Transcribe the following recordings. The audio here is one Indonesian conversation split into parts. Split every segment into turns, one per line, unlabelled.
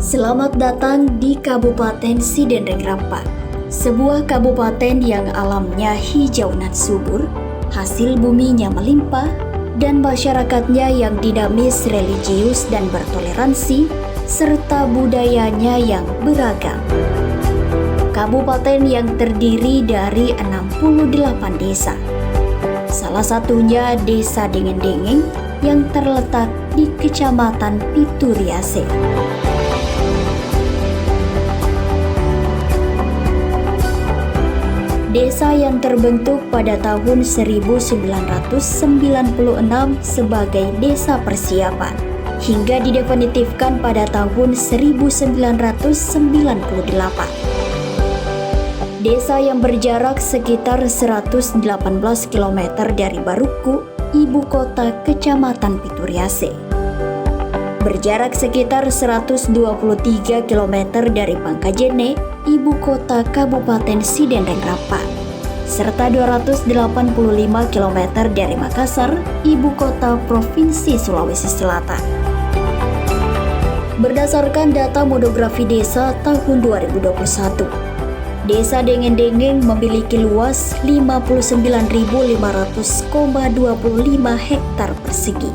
Selamat datang di Kabupaten Sidenreng Rapa, sebuah kabupaten yang alamnya hijau dan subur, hasil buminya melimpah, dan masyarakatnya yang dinamis, religius, dan bertoleransi, serta budayanya yang beragam. Kabupaten yang terdiri dari 68 desa. Salah satunya Desa Dengeng-Dengeng yang terletak di Kecamatan Pituriase. Desa yang terbentuk pada tahun 1996 sebagai desa persiapan, hingga didefinitifkan pada tahun 1998. Desa yang berjarak sekitar 118 km dari Baruku, ibu kota Kecamatan Pituriase. Berjarak sekitar 123 km dari Pangkajene, ibu kota Kabupaten Sidenreng Rapa, serta 285 km dari Makassar, ibu kota Provinsi Sulawesi Selatan. Berdasarkan data monografi desa tahun 2021, Desa Dengeng-Dengeng memiliki luas 59.500,25 hektar persegi,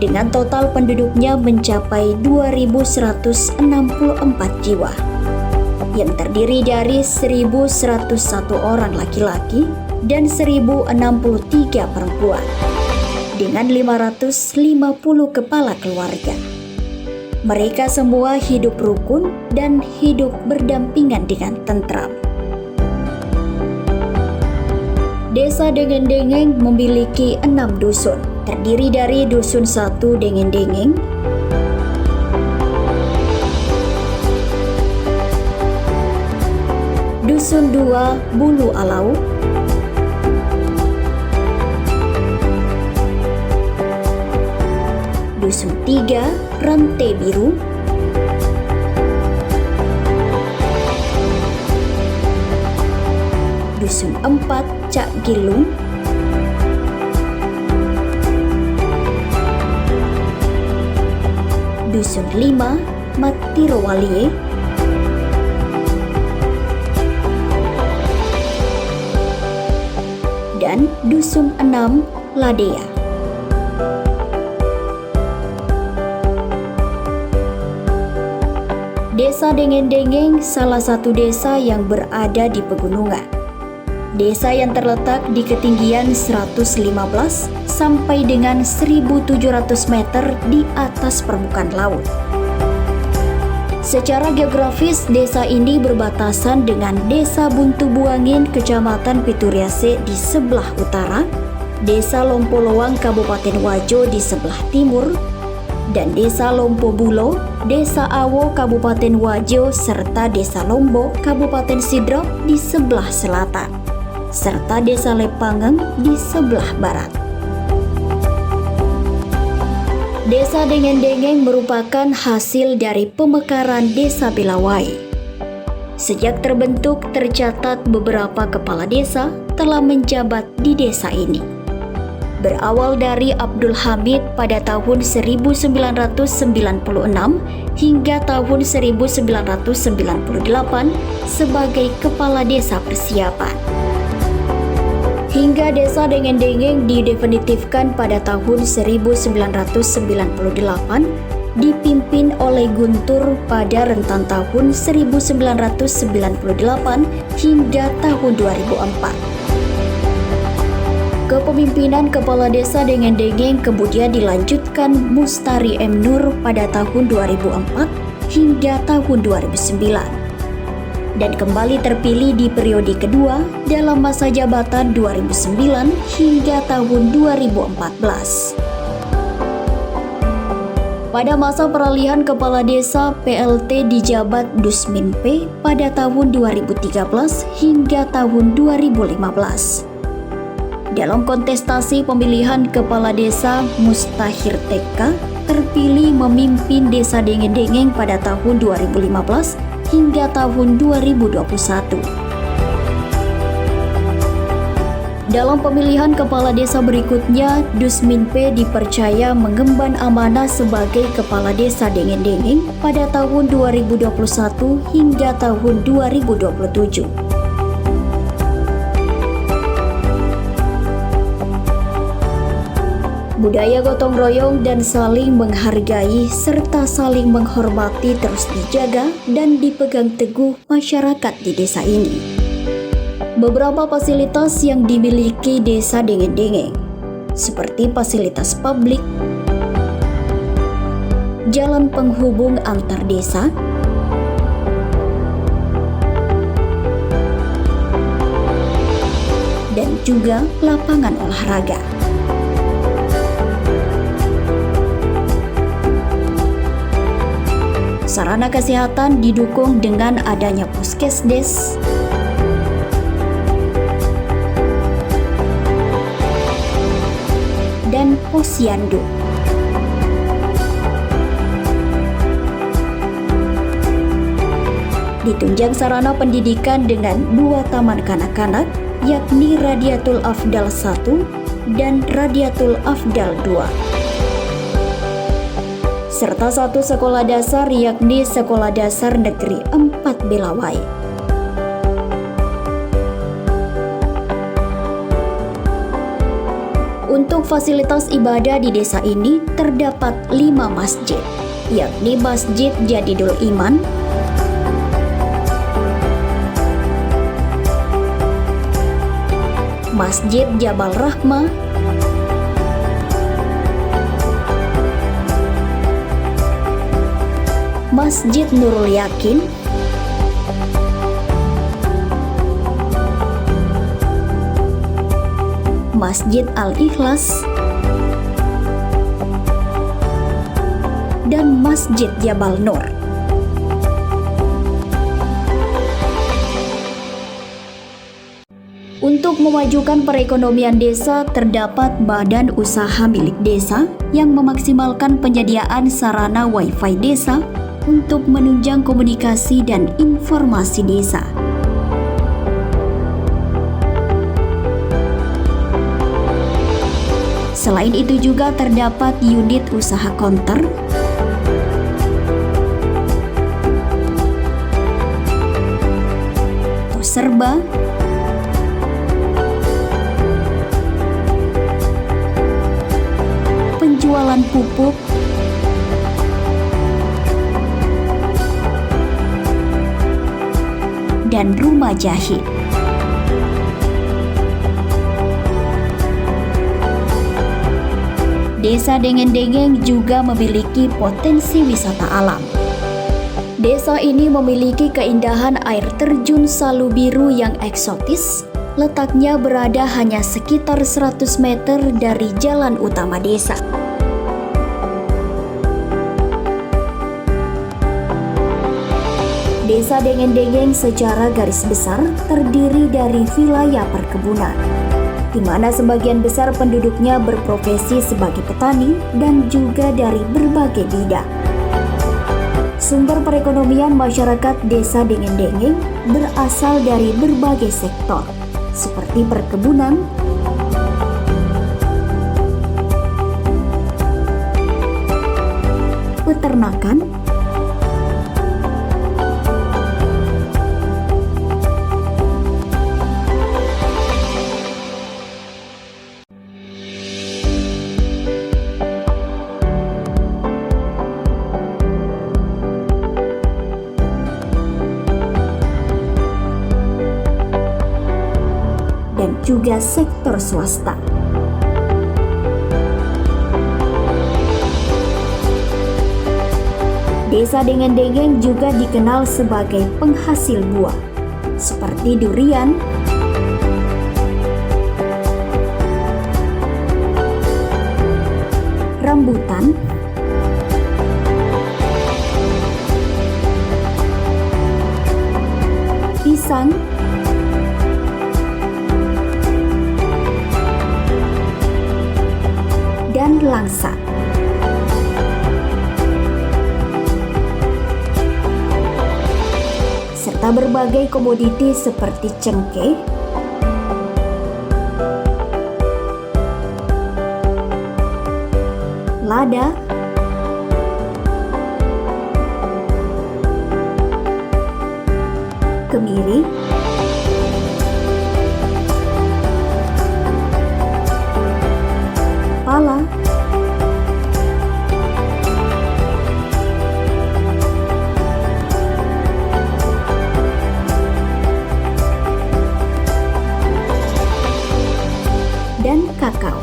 dengan total penduduknya mencapai 2.164 jiwa, yang terdiri dari 1.101 orang laki-laki dan 1.063 perempuan, dengan 550 kepala keluarga. Mereka semua hidup rukun dan hidup berdampingan dengan tentram. Desa Dengeng-Dengeng memiliki 6 dusun, terdiri dari Dusun 1 Dengeng-Dengeng, Dusun 2 Bulu Alau, Dusun 3 Rantai Biru, Dusun 4 Cak Gilung, Dusun 5 Matirowalie, dan Dusun 6 Ladea. Desa Dengeng-Dengeng salah satu desa yang berada di pegunungan. Desa yang terletak di ketinggian 115 sampai dengan 1.700 meter di atas permukaan laut. Secara geografis, desa ini berbatasan dengan Desa Buntu Buangin, Kecamatan Pituriase di sebelah utara, Desa Lompo Loang, Kabupaten Wajo di sebelah timur, dan Desa Lompo Bulo, Desa Awo, Kabupaten Wajo, serta Desa Lombo, Kabupaten Sidrap di sebelah selatan, serta Desa Lepangeng di sebelah barat. Desa Dengeng-Dengeng merupakan hasil dari pemekaran Desa Belawai. Sejak terbentuk, tercatat beberapa kepala desa telah menjabat di desa ini. Berawal dari Abdul Hamid pada tahun 1996 hingga tahun 1998 sebagai kepala desa persiapan. Hingga Desa Dengeng-Dengeng didefinitifkan pada tahun 1998 dipimpin oleh Guntur pada rentan tahun 1998 hingga tahun 2004. Kepemimpinan Kepala Desa Dengeng-Dengeng kemudian dilanjutkan Mustari M. Nur pada tahun 2004 hingga tahun 2009, dan kembali terpilih di periode kedua dalam masa jabatan 2009 hingga tahun 2014. Pada masa peralihan Kepala Desa, PLT dijabat Dusmin P pada tahun 2013 hingga tahun 2015. Dalam kontestasi pemilihan Kepala Desa, Mustahir TK terpilih memimpin Desa Dengeng-Dengeng pada tahun 2015 hingga tahun 2021. Dalam pemilihan kepala desa berikutnya, Dusminpe dipercaya mengemban amanah sebagai kepala desa Dengeng-Dengeng pada tahun 2021 hingga tahun 2027. Budaya gotong royong dan saling menghargai serta saling menghormati terus dijaga dan dipegang teguh masyarakat di desa ini. Beberapa fasilitas yang dimiliki desa Dengeng-Dengeng, seperti fasilitas publik, jalan penghubung antar desa, dan juga lapangan olahraga. Sarana kesehatan didukung dengan adanya puskesdes, dan posyandu. Ditunjang sarana pendidikan dengan 2 taman kanak-kanak, yakni Radiatul Afdal 1 dan Radiatul Afdal 2. Serta 1 sekolah dasar, yakni Sekolah Dasar Negeri 4 Belawai. Untuk fasilitas ibadah di desa ini terdapat 5 masjid, yakni Masjid Jadidul Iman, Masjid Jabal Rahmah, Masjid Nurul Yakin, Masjid Al-Ikhlas, dan Masjid Jabal Nur. Untuk memajukan perekonomian desa, terdapat badan usaha milik desa yang memaksimalkan penyediaan sarana Wi-Fi desa untuk menunjang komunikasi dan informasi desa. Selain itu juga terdapat unit usaha konter, serba, penjualan pupuk, dan rumah jahit. Desa Dengeng-Dengeng juga memiliki potensi wisata alam. Desa ini memiliki keindahan air terjun Salu Biru yang eksotis. Letaknya berada hanya sekitar 100 meter dari jalan utama desa. Desa Dengeng-Dengeng secara garis besar terdiri dari wilayah perkebunan, di mana sebagian besar penduduknya berprofesi sebagai petani dan juga dari berbagai bidang. Sumber perekonomian masyarakat desa Dengeng-Dengeng berasal dari berbagai sektor, seperti perkebunan, peternakan, dan juga sektor swasta. Desa Dengeng-Dengeng juga dikenal sebagai penghasil buah, seperti durian, rambutan, pisang, dan langsa. Serta berbagai komoditi seperti cengkeh, lada, kemiri, pala, dan kakao.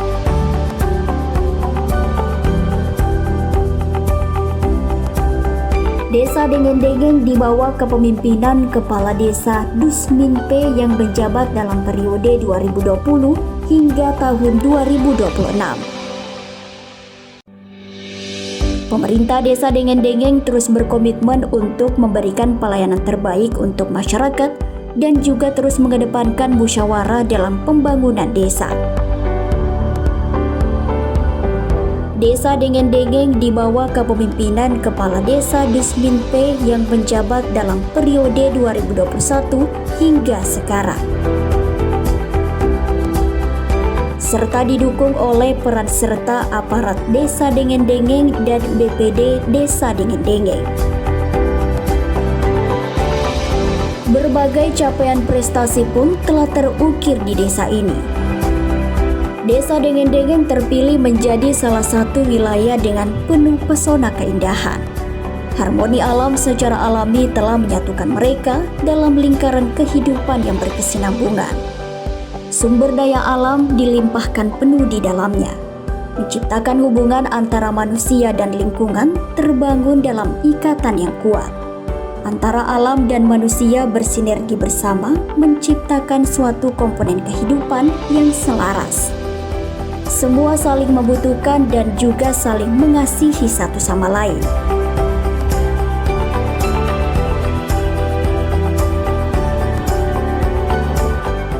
Desa Dengeng-Dengeng di bawah kepemimpinan Kepala Desa Dusminpe yang menjabat dalam periode 2020 hingga tahun 2026. Pemerintah Desa Dengeng-Dengeng terus berkomitmen untuk memberikan pelayanan terbaik untuk masyarakat dan juga terus mengedepankan musyawarah dalam pembangunan desa. Desa Dengeng-Dengeng di bawah kepemimpinan Kepala Desa Dusminpe yang menjabat dalam periode 2021 hingga sekarang. Serta didukung oleh peran serta aparat Desa Dengeng-Dengeng dan BPD Desa Dengeng-Dengeng. Berbagai capaian prestasi pun telah terukir di desa ini. Desa Dengeng-Dengeng terpilih menjadi salah satu wilayah dengan penuh pesona keindahan. Harmoni alam secara alami telah menyatukan mereka dalam lingkaran kehidupan yang berkesinambungan. Sumber daya alam dilimpahkan penuh di dalamnya, menciptakan hubungan antara manusia dan lingkungan terbangun dalam ikatan yang kuat. Antara alam dan manusia bersinergi bersama menciptakan suatu komponen kehidupan yang selaras. Semua saling membutuhkan dan juga saling mengasihi satu sama lain.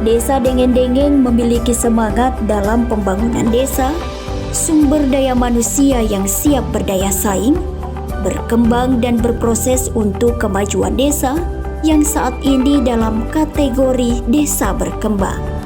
Desa Dengeng-Dengeng memiliki semangat dalam pembangunan desa, sumber daya manusia yang siap berdaya saing, berkembang dan berproses untuk kemajuan desa yang saat ini dalam kategori desa berkembang.